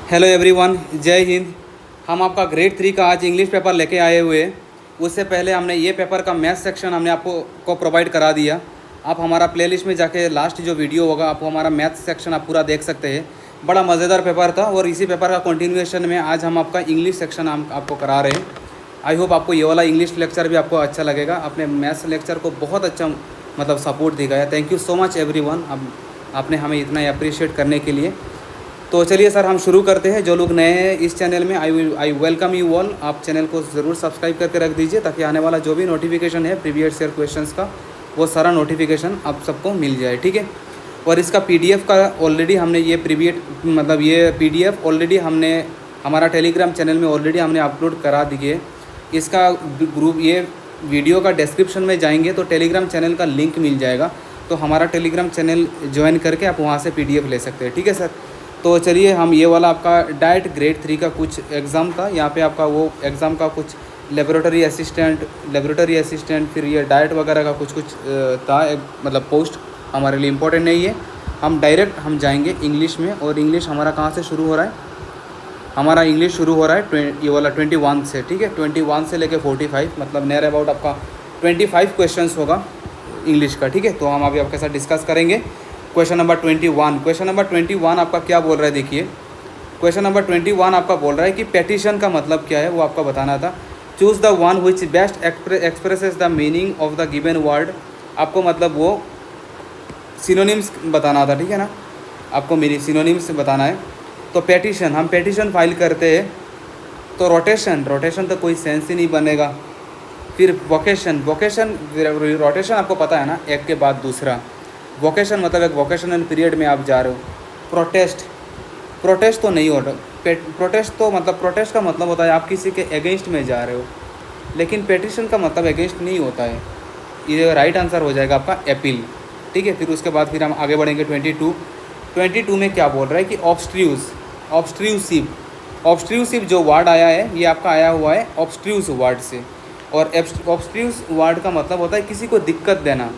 Hello everyone, जय हिंद। हम आपका ग्रेड 3 का आज इंग्लिश पेपर लेके आए हुए हैं। उससे पहले हमने ये पेपर का मैथ सेक्शन हमने आपको प्रोवाइड करा दिया। आप हमारा प्लेलिस्ट में जाके लास्ट जो वीडियो होगा आपको हमारा मैथ सेक्शन आप पूरा देख सकते हैं। बड़ा मज़ेदार पेपर था और इसी पेपर का कंटिन्यूएशन में आज हम आपका इंग्लिश सेक्शन हम आपको करा रहे हैं। आई होप आपको ये वाला इंग्लिश लेक्चर भी आपको अच्छा लगेगा। अपने मैथ्स लेक्चर को बहुत अच्छा सपोर्ट दिखाया। Thank you so much everyone, अब आपने हमें इतना अप्रिशिएट करने के लिए। तो चलिए सर, हम शुरू करते हैं। जो लोग नए हैं इस चैनल में, आई वेलकम यू ऑल। आप चैनल को ज़रूर सब्सक्राइब करके रख दीजिए ताकि आने वाला जो भी नोटिफिकेशन है प्रीवियस ईयर क्वेश्चंस का, वो सारा नोटिफिकेशन आप सबको मिल जाए, ठीक है। और इसका पीडीएफ का ऑलरेडी हमने ये ये पीडीएफ ऑलरेडी हमने हमारा टेलीग्राम चैनल में ऑलरेडी हमने अपलोड करा दिए। इसका ग्रुप, ये वीडियो का डिस्क्रिप्शन में जाएंगे तो टेलीग्राम चैनल का लिंक मिल जाएगा, तो हमारा टेलीग्राम चैनल ज्वाइन करके आप वहाँ से पीडीएफ ले सकते हैं, ठीक है सर। तो चलिए, हम ये वाला आपका डाइट ग्रेड 3 का कुछ एग्ज़ाम था। यहाँ पे आपका वो एग्ज़ाम का कुछ लेबोरेटरी असिस्टेंट फिर ये डाइट वगैरह का कुछ था, पोस्ट हमारे लिए इम्पोर्टेंट नहीं है। हम डायरेक्ट जाएंगे इंग्लिश में। और इंग्लिश हमारा कहाँ से शुरू हो रहा है? हमारा इंग्लिश शुरू हो रहा है ये वाला 21 से, ठीक है। 21 से लेके 45, मतलब नियर अबाउट आपका 25 क्वेश्चंस होगा इंग्लिश का, ठीक है। तो हम अभी आपके साथ डिस्कस करेंगे। क्वेश्चन नंबर 21 आपका क्या बोल रहा है, देखिए। क्वेश्चन नंबर 21 आपका बोल रहा है कि पेटिशन का मतलब क्या है, वो आपका बताना था। Choose the one which best expresses the meaning of the given word. आपको वो सिनोनिम्स बताना था, ठीक है ना। आपको मेरी सिनोनिम्स बताना है। तो पेटिशन, हम पेटिशन फाइल करते हैं तो रोटेशन तो कोई सेंस ही नहीं बनेगा। फिर वोकेशन रोटेशन आपको पता है ना, एक के बाद दूसरा। वोकेशन मतलब एक वोकेशनल पीरियड में आप जा रहे हो। प्रोटेस्ट तो नहीं होता। प्रोटेस्ट का मतलब होता है आप किसी के अगेंस्ट में जा रहे हो, लेकिन पेटिशन का मतलब अगेंस्ट नहीं होता है। ये राइट आंसर हो जाएगा आपका अपील, ठीक है। फिर उसके बाद फिर हम आगे बढ़ेंगे 22 में क्या बोल रहा है कि ऑब्स्ट्रूसिव जो वर्ड आया है, ये आपका आया हुआ है ऑब्स्ट्रूस वर्ड से। और ऑब्स्ट्रूस वर्ड का मतलब होता है किसी को दिक्कत देना,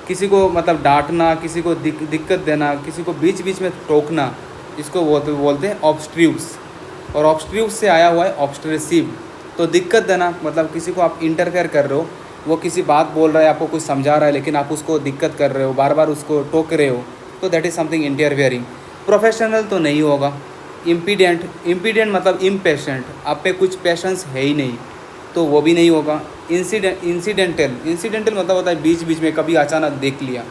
किसी को डांटना, किसी को दिक्कत देना, किसी को बीच बीच में टोकना, इसको बोलते हैं ऑब्स्ट्रूस। और ऑब्स्ट्रूस से आया हुआ है ऑब्स्ट्रेसिव, तो दिक्कत देना मतलब किसी को आप इंटरफेयर कर रहे हो। वो किसी बात बोल रहा है, आपको कुछ समझा रहा है, लेकिन आप उसको दिक्कत कर रहे हो, बार बार उसको टोक रहे हो, तो that is something interfering. Professional तो नहीं होगा। इम्पीडेंट मतलब इम्पेशेंट, आप पे कुछ पेशेंस है ही नहीं, तो वो भी नहीं होगा। इंसिडेंटल मतलब होता है बीच बीच में कभी अचानक देख लिया,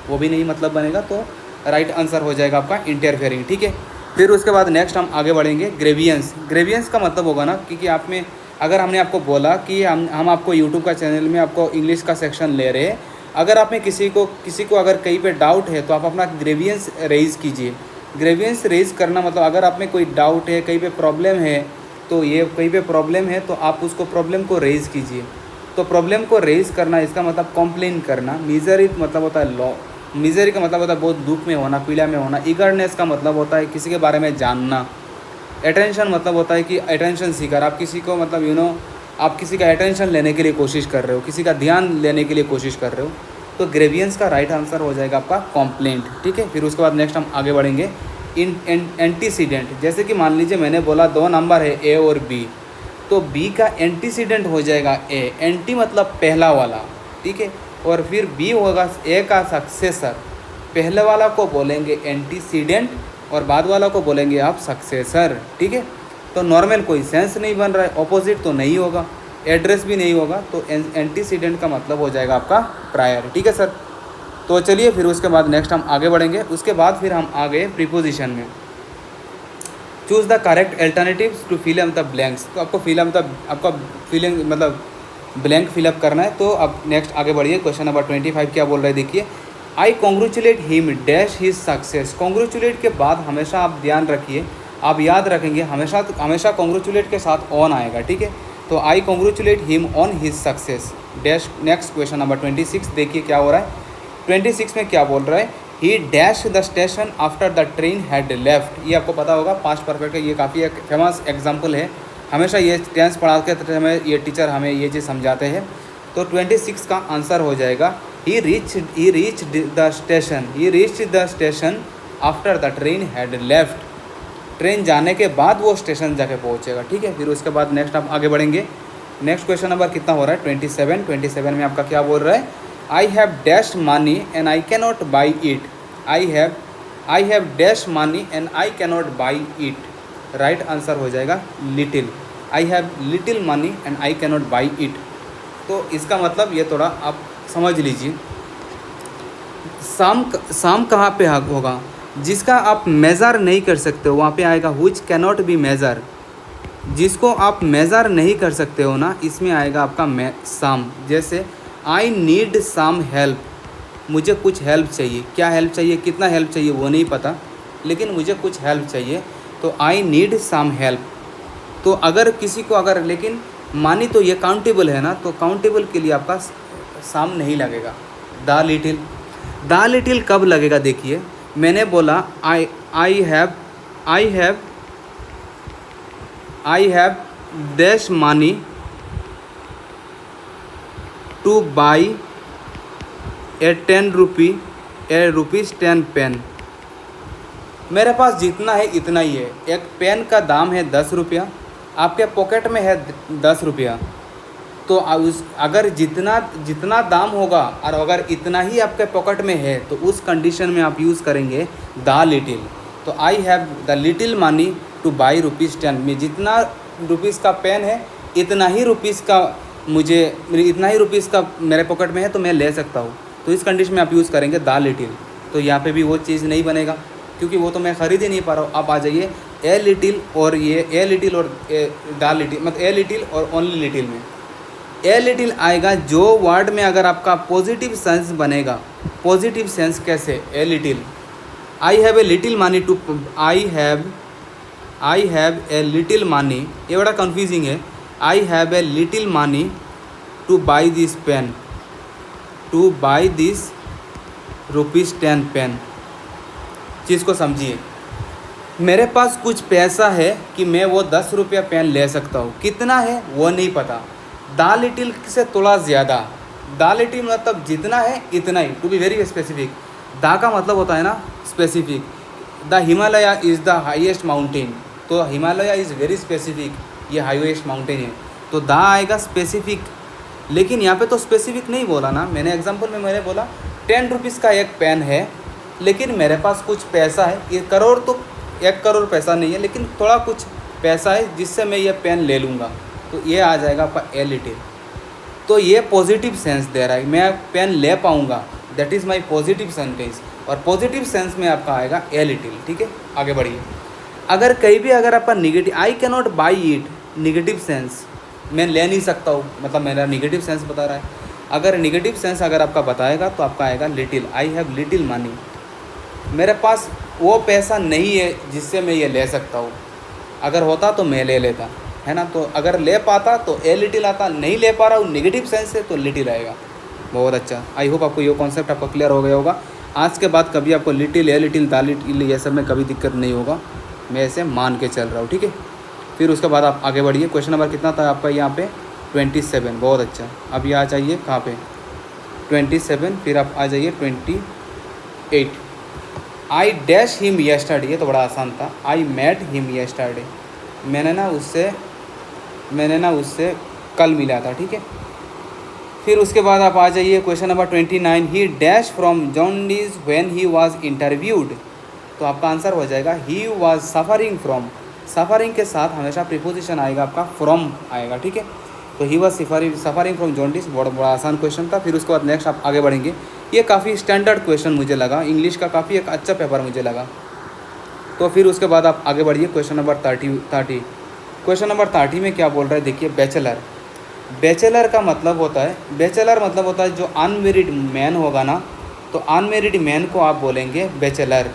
वो भी नहीं बनेगा। तो राइट आंसर हो जाएगा आपका इंटरफेयरिंग, ठीक है। फिर उसके बाद नेक्स्ट हम आगे बढ़ेंगे। ग्रेवियंस का मतलब होगा ना, क्योंकि आप में अगर हमने आपको बोला कि हम आपको यूट्यूब का चैनल में आपको इंग्लिश का सेक्शन ले रहे हैं, अगर आप में किसी को अगर कहीं पे डाउट है तो आप अपना ग्रेवियंस रेज़ कीजिए। ग्रेवियंस रेज़ करना मतलब अगर आप में कोई डाउट है, कहीं पे प्रॉब्लम है, तो ये कहीं पे प्रॉब्लम है तो आप उसको प्रॉब्लम को रेज़ कीजिए। तो प्रॉब्लम को रेज़ करना, इसका मतलब कंप्लेन करना। मिजरी मतलब होता है लॉ, मिजरी का मतलब होता है बहुत दुख में होना, पीड़ा में होना। ईगरनेस का मतलब होता है किसी के बारे में जानना। अटेंशन मतलब होता है कि अटेंशन सीकर, आप किसी को आप किसी का अटेंशन लेने के लिए कोशिश कर रहे हो, किसी का ध्यान लेने के लिए कोशिश कर रहे हो। तो ग्रेवियंस का राइट आंसर हो जाएगा आपका कॉम्प्लेंट, ठीक है। फिर उसके बाद नेक्स्ट हम आगे बढ़ेंगे। एंटीसीडेंट, जैसे कि मान लीजिए मैंने बोला 2 नंबर है ए और बी, तो बी का एंटीसीडेंट हो जाएगा ए। एंटी मतलब पहला वाला, ठीक है। और फिर बी होगा ए का सक्सेसर। पहले वाला को बोलेंगे एंटीसीडेंट और बाद वाला को बोलेंगे आप सक्सेसर, ठीक है। तो नॉर्मल कोई सेंस नहीं बन रहा है, ऑपोजिट तो नहीं होगा, एड्रेस भी नहीं होगा, तो एंटीसीडेंट का मतलब हो जाएगा आपका प्रायर, ठीक है सर। तो चलिए, फिर उसके बाद नेक्स्ट हम आगे बढ़ेंगे। उसके बाद फिर हम आगे प्रीपोजिशन में। Choose the correct alternatives to fill in the blanks. तो आपको ब्लैंक फिलअप करना है। तो अब नेक्स्ट आगे बढ़िए। क्वेश्चन नंबर 25 क्या बोल रहे हैं, देखिए। I congratulate him dash his success. Congratulate के बाद हमेशा आप ध्यान रखिए, आप याद रखेंगे, हमेशा कॉन्ग्रेचुलेट के साथ ऑन आएगा, ठीक है। तो I congratulate him on his success dash. Next question number 26 देखिए क्या हो रहा है। 26 में क्या बोल रहा है, ही dash the station after the train had left. ये आपको पता होगा, पास्ट परफेक्ट है, ये काफ़ी एक फेमस एग्जाम्पल है। हमेशा ये टेंस पढ़ाते समय ये टीचर हमें ये चीज़ समझाते हैं। तो 26 का आंसर हो जाएगा he reach the station after the train had left. Train जाने के बाद वो स्टेशन जाके पहुँचेगा, ठीक है। फिर उसके बाद नेक्स्ट आप आगे बढ़ेंगे। नेक्स्ट क्वेश्चन नंबर कितना हो रहा है 27 में आपका क्या बोल रहा है, I have dash money and I can not by it. I have dash money and I can not by it. Right answer हो जाएगा little. I have little money and I can not by it. तो इसका मतलब ये थोड़ा आप समझ लीजिए। साम कहाँ पे होगा, जिसका आप मेज़र नहीं कर सकते हो वहाँ पे आएगा which can not be measure. जिसको आप मेज़र नहीं कर सकते हो ना, इसमें आएगा आपका साम। जैसे आई नीड सम हेल्प, मुझे कुछ हेल्प चाहिए। क्या हेल्प चाहिए, कितना हेल्प चाहिए वो नहीं पता, लेकिन मुझे कुछ हेल्प चाहिए, तो आई नीड सम हेल्प। तो अगर किसी को अगर, लेकिन मानी तो ये काउंटेबल है ना, तो काउंटेबल के लिए आपका साम नहीं लगेगा। द लिटिल कब लगेगा, देखिए मैंने बोला I have dash money to buy a 10 rupees 10 pen. मेरे पास जितना है इतना ही है। एक पेन का दाम है 10 रुपया, आपके पॉकेट में है 10 रुपया, तो अगर जितना दाम होगा और अगर इतना ही आपके पॉकेट में है, तो उस कंडीशन में आप यूज़ करेंगे द लिटिल। तो I have the little money to by ₹10। में जितना रुपीज़ का पेन है इतना ही रुपीज़ का मेरे पॉकेट में है, तो मैं ले सकता हूँ। तो इस कंडीशन में आप यूज़ करेंगे द लिटिल। तो यहाँ पे भी वो चीज़ नहीं बनेगा, क्योंकि वो तो मैं ख़रीद ही नहीं पा रहा हूँ। आप आ जाइए ए लिटिल और द लिटिल, मतलब ए लिटिल और ओनली लिटिल में ए लिटिल आएगा जो वर्ड में अगर आपका पॉजिटिव सेंस बनेगा। पॉजिटिव सेंस कैसे, a little, I have a little money to, I have a little money, ये बड़ा कन्फ्यूजिंग है। I have a little money to buy this pen, to buy this ₹10 pen. चीज़ को समझिए, मेरे पास कुछ पैसा है कि मैं वो 10 रुपया पेन ले सकता हूँ। कितना है वो नहीं पता। द लिटिल से थोड़ा ज़्यादा, द लिटिल मतलब जितना है इतना ही, to be very specific. The का मतलब होता है ना specific. The Himalaya is the highest mountain, तो हिमालय इज़ वेरी स्पेसिफिक, ये हाईएस्ट माउंटेन है, तो द आएगा स्पेसिफिक। लेकिन यहाँ पे तो स्पेसिफिक नहीं बोला ना, मैंने एग्जांपल में मैंने बोला 10 रुपीज़ का एक पेन है, लेकिन मेरे पास कुछ पैसा है। ये करोड़ तो 1 करोड़ पैसा नहीं है, लेकिन थोड़ा कुछ पैसा है जिससे मैं ये पेन ले लूँगा, तो ये आ जाएगा आपका ए लिटिल। तो ये पॉजिटिव सेंस दे रहा है, मैं पेन ले पाऊँगा, that is my positive sentence. और पॉजिटिव सेंस में आपका आएगा ए लिटिल, ठीक है। आगे बढ़िए। अगर कहीं भी अगर आपका negative, I can not by it, negative sense, मैं ले नहीं सकता हूँ, मतलब मेरा निगेटिव सेंस बता रहा है। अगर निगेटिव सेंस अगर आपका बताएगा तो आपका आएगा little. I have little money, मेरे पास वो पैसा नहीं है जिससे मैं ये ले सकता हूँ। अगर होता तो मैं ले लेता, है ना। तो अगर ले पाता तो ए लिटिल आता, नहीं ले पा रहा हूँ नेगेटिव सेंस से, तो लिटिल आएगा। बहुत अच्छा, आई होप आपको ये कॉन्सेप्ट आपको क्लियर हो गया होगा। आज के बाद कभी आपको little, a little, the little ये सब में कभी दिक्कत नहीं होगा, मैं ऐसे मान के चल रहा हूँ, ठीक है। फिर उसके बाद आप आगे बढ़िए। क्वेश्चन नंबर कितना था आपका यहाँ पे 27। बहुत अच्छा। अब ये आ जाइए कहाँ पे 27, फिर आप आ जाइए 28। आई डैश हिम येस्टरडे, ये तो बड़ा आसान था। आई मेट हिम येस्टरडे, मैंने ना उससे कल मिला था, ठीक है। फिर उसके बाद आप आ जाइए question number 29। He dash from jaundice when he was interviewed, तो आपका आंसर हो जाएगा he was suffering from. Suffering के साथ हमेशा प्रीपोजिशन आएगा आपका फ्रॉम आएगा, ठीक है। तो he was suffering from jaundice, बड़ा आसान क्वेश्चन था। फिर उसके बाद नेक्स्ट आप आगे बढ़ेंगे। ये काफ़ी स्टैंडर्ड क्वेश्चन मुझे लगा, इंग्लिश का काफ़ी एक अच्छा पेपर मुझे लगा। तो फिर उसके बाद आप आगे बढ़िए क्वेश्चन नंबर 30। क्वेश्चन नंबर 30 में क्या बोल रहा है, देखिए बैचलर। बैचलर का मतलब होता है, जो अनमेरिड मैन होगा ना, तो अनमेरिड मैन को आप बोलेंगे बैचलर।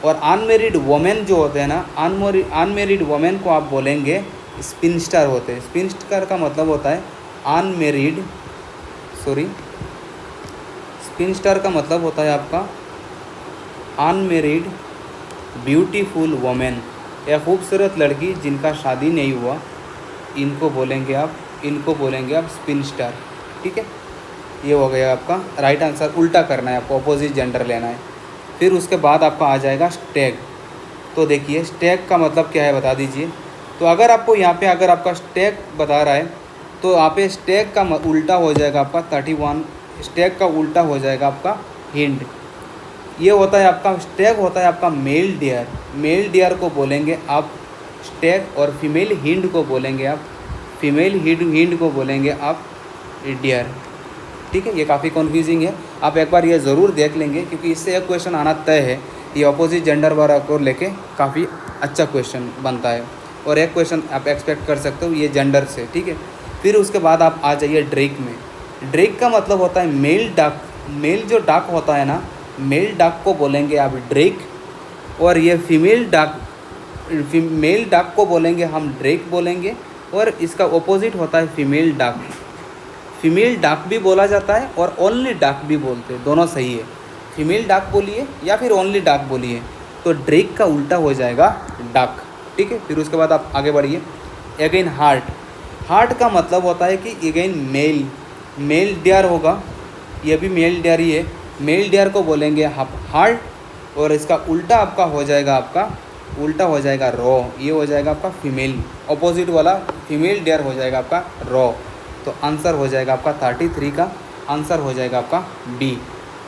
और अनमेरिड वोमेन जो होते हैं ना, अनमेरिड वोमेन को आप बोलेंगे स्पिनस्टर होते हैं। स्पिनस्टर का मतलब होता है स्पिनस्टर का मतलब होता है आपका अनमेरिड ब्यूटीफुल वोमेन, या खूबसूरत लड़की जिनका शादी नहीं हुआ, इनको बोलेंगे आप स्पिनस्टर, ठीक है। ये हो गया आपका राइट आंसर। उल्टा करना है आपको, अपोजिट जेंडर लेना है। फिर उसके बाद आपका आ जाएगा स्टैग। तो देखिए स्टैक का मतलब क्या है बता दीजिए। तो अगर आपको यहाँ पे अगर आपका स्टैक बता रहा है तो यहाँ पे स्टैक का उल्टा हो जाएगा आपका 31, स्टैक का उल्टा हो जाएगा आपका हिंड। ये होता है आपका स्टैक होता है आपका मेल डियर, मेल डियर को बोलेंगे आप स्टैक, और फीमेल हिंड को बोलेंगे आप फीमेल हिंड को बोलेंगे आप डियर। ठीक है, ये काफ़ी कन्फ्यूजिंग है, आप एक बार ये ज़रूर देख लेंगे क्योंकि इससे एक क्वेश्चन आना तय है। ये अपोजिट जेंडर वाला को लेके काफ़ी अच्छा क्वेश्चन बनता है, और एक क्वेश्चन आप एक्सपेक्ट कर सकते हो ये जेंडर से। ठीक है, फिर उसके बाद आप आ जाइए ड्रेक में। ड्रेक का मतलब होता है मेल डक, मेल जो डक होता है ना, मेल डक को बोलेंगे आप ड्रेक, और ये फीमेल डक को बोलेंगे हम ड्रेक बोलेंगे, और इसका ऑपोजिट होता है फीमेल डक। फीमेल डक भी बोला जाता है और ओनली डक भी बोलते हैं, दोनों सही है। फीमेल डक बोलिए या फिर ओनली डक बोलिए, तो ड्रेक का उल्टा हो जाएगा डक। ठीक है, फिर उसके बाद आप आगे बढ़िए। अगेन हार्ट, हार्ट का मतलब होता है कि अगेन मेल डियर होगा, ये भी मेल डियर ही है। मेल डियर को बोलेंगे आप हार्ट, और इसका उल्टा आपका हो जाएगा रॉ, ये हो जाएगा आपका फीमेल, अपोजिट वाला फीमेल डियर हो जाएगा आपका रॉ। तो आंसर हो जाएगा आपका 33 का आंसर हो जाएगा आपका डी।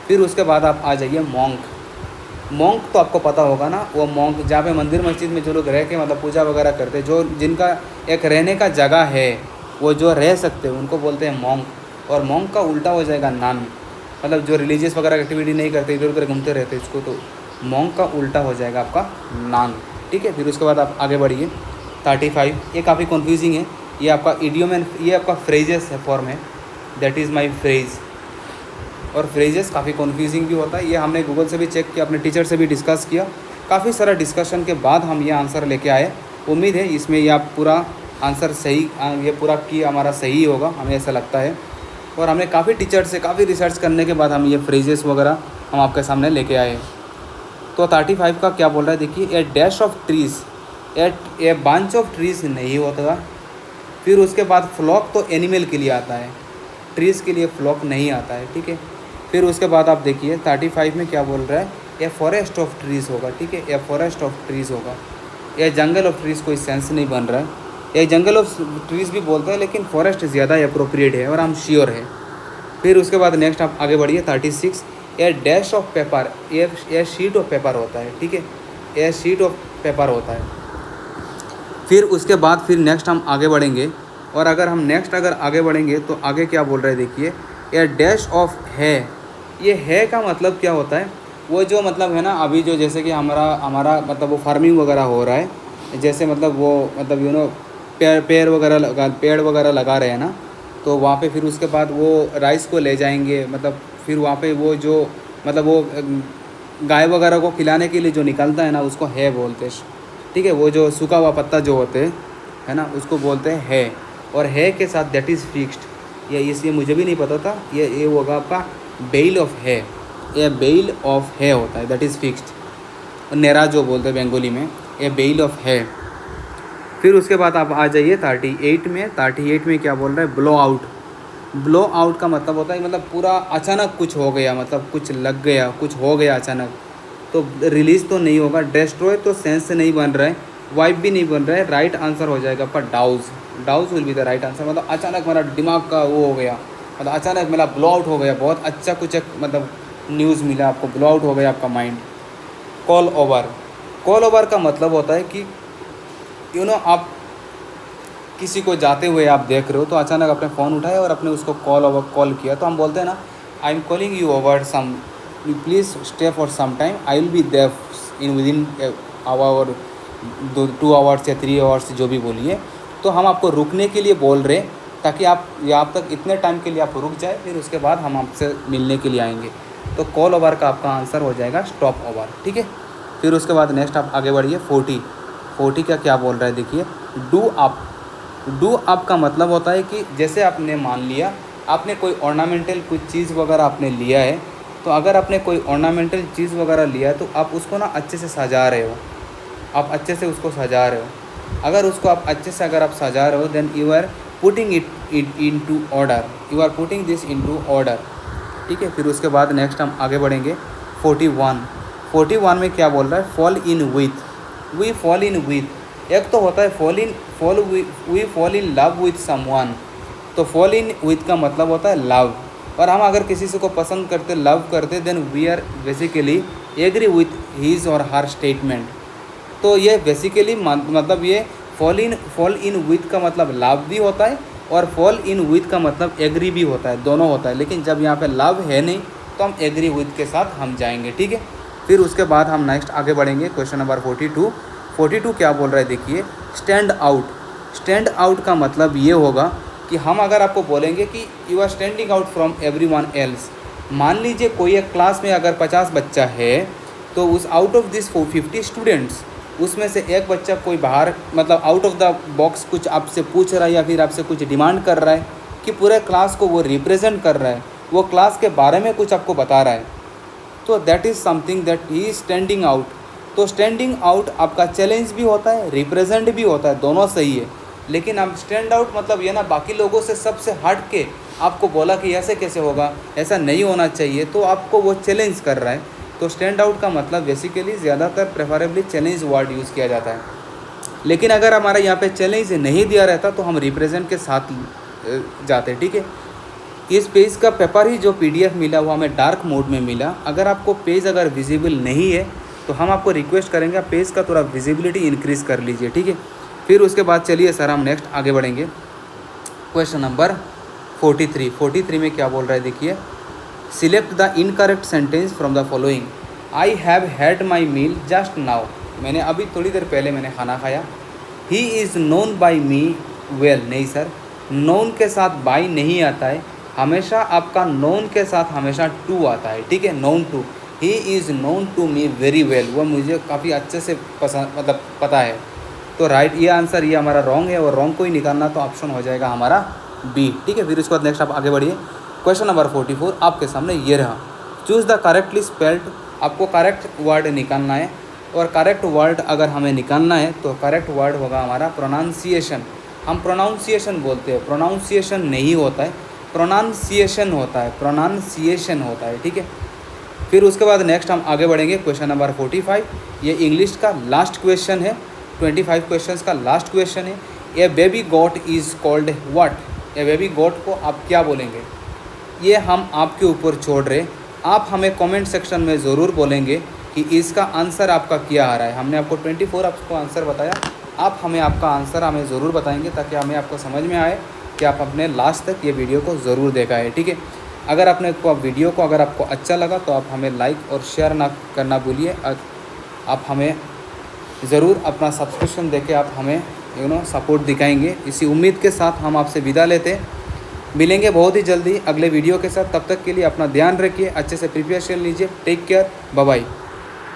फिर उसके बाद आप आ जाइए मॉन्क। मॉन्क तो आपको पता होगा ना, वो मॉन्क जहाँ पे मंदिर मस्जिद में जो लोग रह के मतलब पूजा वगैरह करते हैं, जो जिनका एक रहने का जगह है, वो जो रह सकते हैं उनको बोलते हैं मॉन्क। और मॉन्क का उल्टा हो जाएगा नन, मतलब जो रिलीजियस वगैरह एक्टिविटी नहीं करते, इधर उधर घूमते रहते इसको, तो मॉन्क का उल्टा हो जाएगा आपका नन। ठीक है, फिर उसके बाद आप आगे बढ़िए 35। ये काफ़ी कन्फ्यूजिंग है, ये आपका इडियम एंड ये आपका फ्रेजेस है फॉर्म है, दैट इज़ माई फ्रेज। और फ्रेजेस काफ़ी कन्फ्यूजिंग भी होता है, ये हमने गूगल से भी चेक किया, अपने टीचर से भी डिस्कस किया, काफ़ी सारा डिस्कशन के बाद हम ये आंसर लेके आए। उम्मीद है इसमें ये आप पूरा आंसर सही, ये पूरा की हमारा सही होगा, हमें ऐसा लगता है। और हमने काफ़ी टीचर से काफ़ी रिसर्च करने के बाद हम ये फ्रेजेस वगैरह हम आपके सामने लेके आए। तो 35 का क्या बोल रहा है देखिए, a dash of trees, a bunch of trees नहीं होता। फिर उसके बाद फ्लॉक तो एनिमल के लिए आता है, ट्रीज़ के लिए फ्लॉक नहीं आता है। ठीक है, फिर उसके बाद आप देखिए 35 में क्या बोल रहा है, ए फॉरेस्ट ऑफ ट्रीज़ होगा। ठीक है, ए फॉरेस्ट ऑफ ट्रीज़ होगा, ए जंगल ऑफ ट्रीज़ कोई सेंस नहीं बन रहा है, ए जंगल ऑफ ट्रीज़ भी बोलते हैं लेकिन फॉरेस्ट ज़्यादा अप्रोप्रिएट है और हम श्योर है। फिर उसके बाद नेक्स्ट आप आगे बढ़िए 36, a dash of paper, a sheet of paper होता है। ठीक है, ए शीट ऑफ पेपर होता है। फिर उसके बाद फिर नेक्स्ट हम आगे बढ़ेंगे, और अगर हम नेक्स्ट अगर आगे बढ़ेंगे तो आगे क्या बोल रहे हैं देखिए, ए डैश ऑफ है। ये है का मतलब क्या होता है, वो जो मतलब है ना, अभी जो जैसे कि हमारा मतलब वो फार्मिंग वगैरह हो रहा है, जैसे मतलब वो मतलब पेड़ वगैरह लगा रहे हैं ना, तो वहाँ पे फिर उसके बाद वो राइस को ले जाएंगे, मतलब फिर वहाँ पे वो जो मतलब वो गाय वगैरह को खिलाने के लिए जो निकलता है ना, उसको है बोलते हैं। ठीक है, वो जो सूखा हुआ पत्ता जो होते हैं है ना, उसको बोलते हैं है। और है के साथ दैट इज़ फिक्स्ड, ये मुझे भी नहीं पता था, ये होगा आपका बेल ऑफ है, ये बेल ऑफ है होता है, दैट इज़ फिक्स्ड। नेरा जो बोलते हैं बंगाली में, ये बेल ऑफ है। फिर उसके बाद आप आ जाइए 38 में। 38 में क्या बोल रहा है, ब्लो आउट। ब्लो आउट का मतलब होता है मतलब पूरा अचानक कुछ हो गया, मतलब कुछ लग गया, कुछ हो गया अचानक, तो रिलीज़ तो नहीं होगा। डिस्ट्रॉय तो सेंस से नहीं बन रहा है, वाइप भी नहीं बन रहा है। राइट आंसर हो जाएगा आपका douse, douse will be the right answer. मतलब अचानक मेरा दिमाग का वो हो गया, मतलब अचानक मेरा ब्लो आउट हो गया, बहुत अच्छा कुछ एक मतलब न्यूज़ मिला आपको, ब्लो आउट हो गया आपका mind. Call over, call over का मतलब होता है कि आप किसी को जाते हुए आप देख रहे हो, तो अचानक अपने फ़ोन उठाए और अपने उसको कॉल किया, तो हम बोलते हैं ना, I am calling you over some, please stay for some time, I will be there in within hour 2 hours या 3 आवर्स, जो भी बोलिए। तो हम आपको रुकने के लिए बोल रहे हैं, ताकि आप यहाँ तक इतने टाइम के लिए आप रुक जाए, फिर उसके बाद हम आपसे मिलने के लिए आएंगे। तो कॉल ओवर का आपका आंसर हो जाएगा स्टॉप ओवर। ठीक है, फिर उसके बाद नेक्स्ट आप आगे बढ़िए 40 का क्या बोल रहा है देखिए, डू अप। डू अप का मतलब होता है कि जैसे आपने मान लिया आपने कोई ऑर्नामेंटल कुछ चीज़ वगैरह आपने लिया है, तो अगर आपने कोई ऑर्नामेंटल चीज़ वगैरह लिया है तो आप उसको ना अच्छे से सजा रहे हो, आप अच्छे से उसको सजा रहे हो। अगर उसको आप अच्छे से अगर आप सजा रहे हो, then you are putting it into order, you are putting this into order. ठीक है, फिर उसके बाद नेक्स्ट हम आगे बढ़ेंगे 41 में क्या बोल रहा है, fall in with. We fall in with, एक तो होता है we fall in love with someone. तो फॉल इन विथ का मतलब होता है लव, और हम अगर किसी से को पसंद करते, लव करते, then we are basically agree with his और हर स्टेटमेंट। तो ये बेसिकली मतलब ये फॉल इन विथ का मतलब लव भी होता है, और फॉल इन विथ का मतलब एग्री भी होता है, दोनों होता है। लेकिन जब यहाँ पे लव है नहीं तो हम एग्री विथ के साथ हम जाएंगे, ठीक है। फिर उसके बाद हम नेक्स्ट आगे बढ़ेंगे। क्वेश्चन नंबर 42 क्या बोल रहा है देखिए, स्टैंड आउट। स्टैंड आउट का मतलब ये होगा कि हम अगर आपको बोलेंगे कि you are standing out from everyone else. मान लीजिए कोई एक क्लास में अगर 50 बच्चा है, तो उस आउट ऑफ दिस 50 स्टूडेंट्स, उसमें से एक बच्चा कोई बाहर मतलब आउट ऑफ द बॉक्स कुछ आपसे पूछ रहा है या फिर आपसे कुछ डिमांड कर रहा है कि पूरे क्लास को वो रिप्रेजेंट कर रहा है, वो क्लास के बारे में कुछ आपको बता रहा है, तो that is something that he is standing out. तो स्टैंडिंग आउट आपका चैलेंज भी होता है, रिप्रेजेंट भी होता है, दोनों सही है। लेकिन आप स्टैंड आउट मतलब ये ना बाकी लोगों से सबसे हट के आपको बोला कि ऐसे कैसे होगा, ऐसा नहीं होना चाहिए, तो आपको वो चैलेंज कर रहा है। तो स्टैंड आउट का मतलब बेसिकली ज़्यादातर प्रेफरेबली चैलेंज वर्ड यूज़ किया जाता है। लेकिन अगर हमारा यहाँ पे चैलेंज नहीं दिया रहता तो हम रिप्रेजेंट के साथ जाते, ठीक है। इस पेज का पेपर ही जो PDF मिला वो हमें डार्क मोड में मिला। अगर आपको पेज अगर विजिबल नहीं है तो हम आपको रिक्वेस्ट करेंगे आप पेज का थोड़ा विजिबिलिटी इंक्रीज़ कर लीजिए, ठीक है। फिर उसके बाद चलिए सर हम नेक्स्ट आगे बढ़ेंगे। क्वेश्चन नंबर 43 में क्या बोल रहा है देखिए, select the incorrect sentence from the following. I have had my meal just now. मैंने अभी थोड़ी देर पहले मैंने खाना खाया। He is known by me well. नहीं सर, नोन के साथ बाई नहीं आता है, हमेशा आपका नोन के साथ हमेशा टू आता है, ठीक है। Known to, he is known to me very well, वो मुझे काफ़ी अच्छे से पसंद मतलब पता है। तो राइट ये आंसर ये हमारा रॉन्ग है, और रॉन्ग को ही निकालना तो ऑप्शन हो जाएगा हमारा बी, ठीक है। फिर उसके बाद नेक्स्ट आप आगे बढ़िए। क्वेश्चन नंबर 44 आपके सामने ये रहा, चूज़ द करेक्टली स्पेल्ड। आपको करेक्ट वर्ड निकालना है, और करेक्ट वर्ड अगर हमें निकालना है तो करेक्ट वर्ड होगा हमारा प्रोनाउंसिएशन। हम प्रोनाउंसिएशन बोलते हैं, प्रोनाउंसिएशन नहीं होता है, प्रोनाउंसिएशन होता है, प्रोनाउंसिएशन होता है, ठीक है। फिर उसके बाद नेक्स्ट हम आगे बढ़ेंगे। क्वेश्चन नंबर 45 ये इंग्लिश का लास्ट क्वेश्चन है, 25 क्वेश्चंस का लास्ट क्वेश्चन है। A baby goat is called what. A baby goat को आप क्या बोलेंगे, ये हम आपके ऊपर छोड़ रहे। आप हमें कमेंट सेक्शन में ज़रूर बोलेंगे कि इसका आंसर आपका क्या आ रहा है। हमने आपको 24 आपको आंसर बताया, आप हमें आपका आंसर हमें ज़रूर बताएंगे ताकि हमें आपको समझ में आए कि आप अपने लास्ट तक ये वीडियो को ज़रूर देखा है, ठीक है। अगर आपने वीडियो को अगर आपको अच्छा लगा तो आप हमें लाइक और शेयर ना करना भूलिए। आप हमें ज़रूर अपना सब्सक्रिप्शन देके आप हमें सपोर्ट दिखाएंगे। इसी उम्मीद के साथ हम आपसे विदा लेते, मिलेंगे बहुत ही जल्दी अगले वीडियो के साथ। तब तक के लिए अपना ध्यान रखिए, अच्छे से प्रिपरेशन लीजिए। Take care, bye bye.